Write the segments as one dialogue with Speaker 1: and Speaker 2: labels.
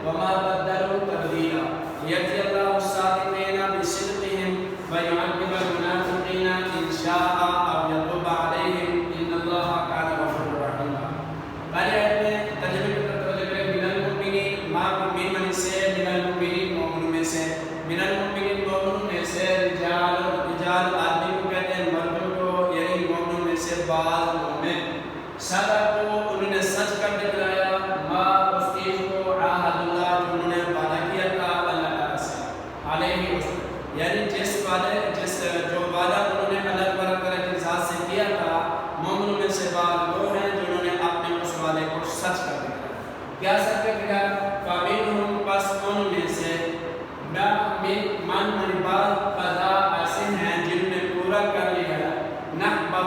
Speaker 1: وما بدلوا تبديلا ليجزي الله الصادقين بصدقهم ويعذب المنافقين إن شاء أو يتوب عليهم إن الله كان غفورا رحيما. پہلے آیت میں ترجمے کی طرف توجہ کریں من المؤمنین ما من سے من المؤمنین مومنوں میں سے من المؤمنین مومنوں میں سے رجال آدمی کو کہتے ہیں مردوں کو یعنی مومنوں میں سے بعض مومن صدقوا انہوں نے سچ کر دکھلایا ما اس چیز کو عہد اللہ جو انہوں نے وعدہ کیا تھا اللہ تعالیٰ سے علیہ یعنی جس جو وعدہ انہوں نے اللہ تعالیٰ کی ذات سے کیا تھا مومنوں میں سے بعض وہ ہیں جنہوں نے اپنے اس وعدے کو سچ کر دیا. کیا سچ کر دیا؟ فَمِنْهُمْ پس ان میں سے من بعض قضا ایسے ہیں جنہوں نے پورا کر لیا نحبہ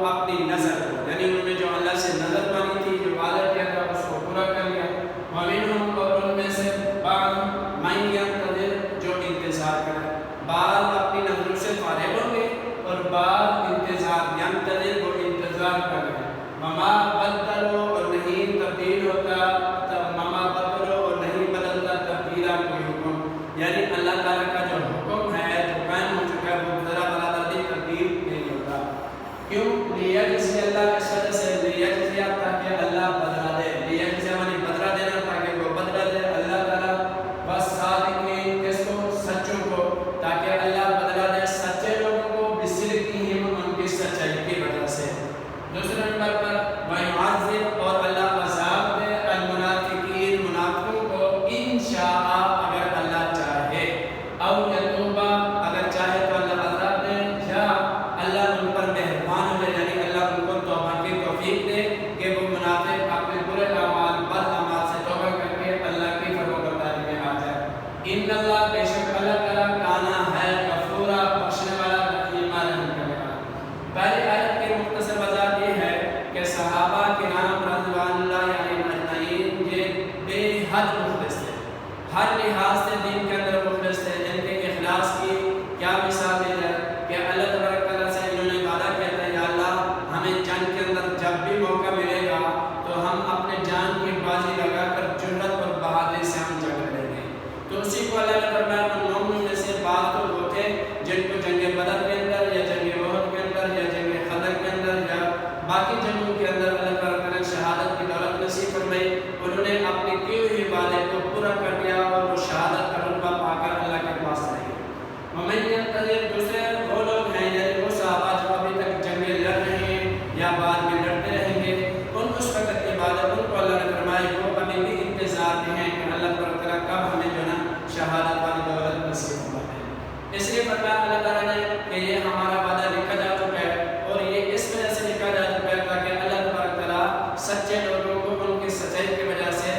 Speaker 1: اپنی نظر کو یعنی انہوں نے جو اللہ سے نظر مانی تھی جو وعدہ کیا تھا اس کو پورا کر لیا. وَمِنْهُمْ اور ان میں سے بعض من ينتظر جو انتظار کرے بعض اپنی نظروں سے فارغ ہوں گے اور بعض انتظار ينتظر وہ انتظار کر رہے ہیں. وما بدلوا اور نہیں تبدیل ہوتا وما بدلوا اور نہیں بدلتا تبدیلا کوئی حکم یعنی اللہ تعالیٰ کا جو حکم ہے جو قائم ہو چکا ہے وہ ذرا برابر تبدیل نہیں ہوتا. کیوں؟ لیجزی اللہ اس وجہ سے لیجزی تاکہ اللہ بدلا دے لیجزی یعنی بدلا دینا تاکہ وہ بدلا دے اللہ تعالیٰ بس صادقین کس کو سچوں کو تاکہ اللہ بدلا دے سچے لوگوں کو بصدقہم ان کی سچائی کی وجہ سے. دوسرے نمبر پر وَيُعَذِّبْ اور اللہ عذاب دے المنافقین منافقوں کو انشاء اگر اللہ چاہے او یتوبا اگر چاہے تو اللہ عذاب دے یا اللہ ان پر مہربان ہو یعنی اللہ ان کو توبہ کی توفیق دے کہ وہ منافق اپنے برے اعمال بد اعمال سے توبہ کر کے اللہ کی فرمانبرداری میں آ جائے. ان اللہ بے شک اللہ تعالیٰ کانا ہے غفورا بخشنے والا رحیما رحم کرنے والا. پہلی آیت کی مختصر وضاحت یہ ہے کہ صحابہ کرام رضوان اللہ علیہم اجمعین یہ بے حد مخلص تھے ہر لحاظ سے دین کے اندر مخلص تھے. ان کے اخلاص کی کیا مثال دی جائے کہ اللہ تبارک تعالیٰ سے انہوں نے وعدہ کیا تھا یا اللہ ہمیں جنگ کے اندر جب بھی موقع ملے گا تو ہم اپنے جان کی بازی لگا کر جرأت اور بہادری سے ہم جنگ لڑیں گے. تو اسی کو اللہ نے فرمایا ان مومنوں میں سے بعض تو وہ تھے جن کو جنگ بدر کے اندر یا جنگ احد کے اندر یا جنگ خندق کے اندر یا باقی جنگوں کے اندر اللہ تعالیٰ نے شہادت کی دولت نصیب فرمائی. انہوں نے اپنے کیے ہوئے وعدے کو پورا کر دیا اور وہ شہادت کا رتبہ پا کر اللہ کے پاس رہے. وَمَن يَنتَظِرْ دوسرے وہ لوگ ہیں یعنی وہ صحابہ جو ابھی تک جنگیں لڑ رہے ہیں یا بعد میں لڑتے رہیں گے ان اس وقت کے بعد ان کو اللہ نے فرمایا وہ ابھی بھی انتظار میں ہیں کہ اللہ تعالیٰ کب ہمیں جو نا شہادت والی دولت نصیب فرمائے. اس لیے فرمایا اللہ تعالیٰ نے کہ یہ ہمارا وعدہ لکھا جا چکا ہے اور یہ اس وجہ سے لکھا جا چکا ہے تاکہ اللہ تعالیٰ سچے لوگوں کو ان کی سچائی کی وجہ سے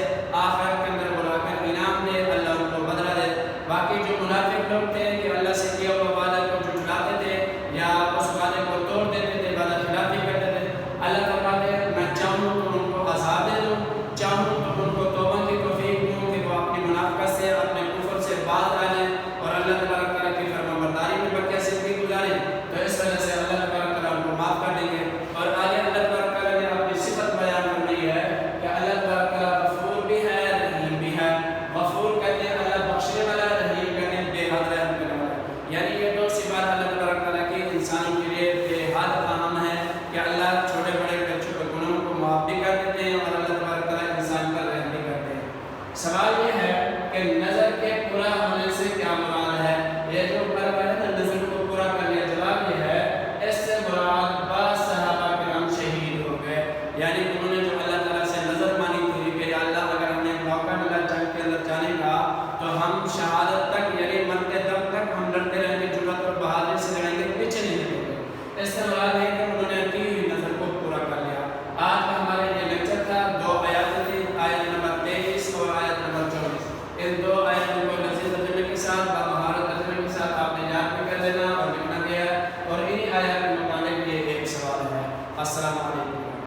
Speaker 1: آخرت کے اندر بلا کر انعام دے اللہ ان کو بدلا دے. باقی جو منافق لوگ تھے کہ اللہ سے کیا ہوا وعدہ کو جھٹلاتے تھے یا اس وعدے کو توڑ دیتے تھے وعدہ خلافی کرتے تھے اللہ تعالیٰ نے میں چاہوں تو ان کو عذاب دے دوں چاہوں تو ان کو توبہ کی توفیق دوں کہ وہ اپنی منافقت سے اپنے کفر سے باز آ جائیں اور اللہ تعالیٰ کی فرمانبرداری میں بڑھ کے زندگی گزاریں. تو اس وجہ سے اللہ تعالیٰ ان کو معاف کر دیں گے. اور آگے اللہ تعالیٰ نے اپنی صفت بیان کرنی ہے کہ اللہ تعالیٰ غفور بھی ہے رحیم بھی ہے. غفور کہتے ہیں اللہ بخشنے والا رحیم کہتے ہیں بے حد رحم کرنے والا یعنی یہ دو صفات اللہ تعالیٰ کی انسانوں کے لیے بے حد اہم ہے کہ اللہ چھوٹے بڑے گناہوں کو معاف بھی کر دیتے ہیں اور اللہ تعالیٰ انسان پر رحم بھی کرتے ہیں. سوال یہ ہے کہ نظر کے پورا ہونے سے کیا مراد ہے؟ یہ جو اوپر ہے نا نظر کو پورا کر لیا جواب یہ ہے اس سے مراد بعض صحابہ کرام شہید ہو گئے یعنی انہوں نے جو اللہ تعالیٰ سے نظر مانی تھی کہ یا اللہ اگر ہمیں موقع ملا جنگ کے اندر جانے کا تو ہم شہادت تک یعنی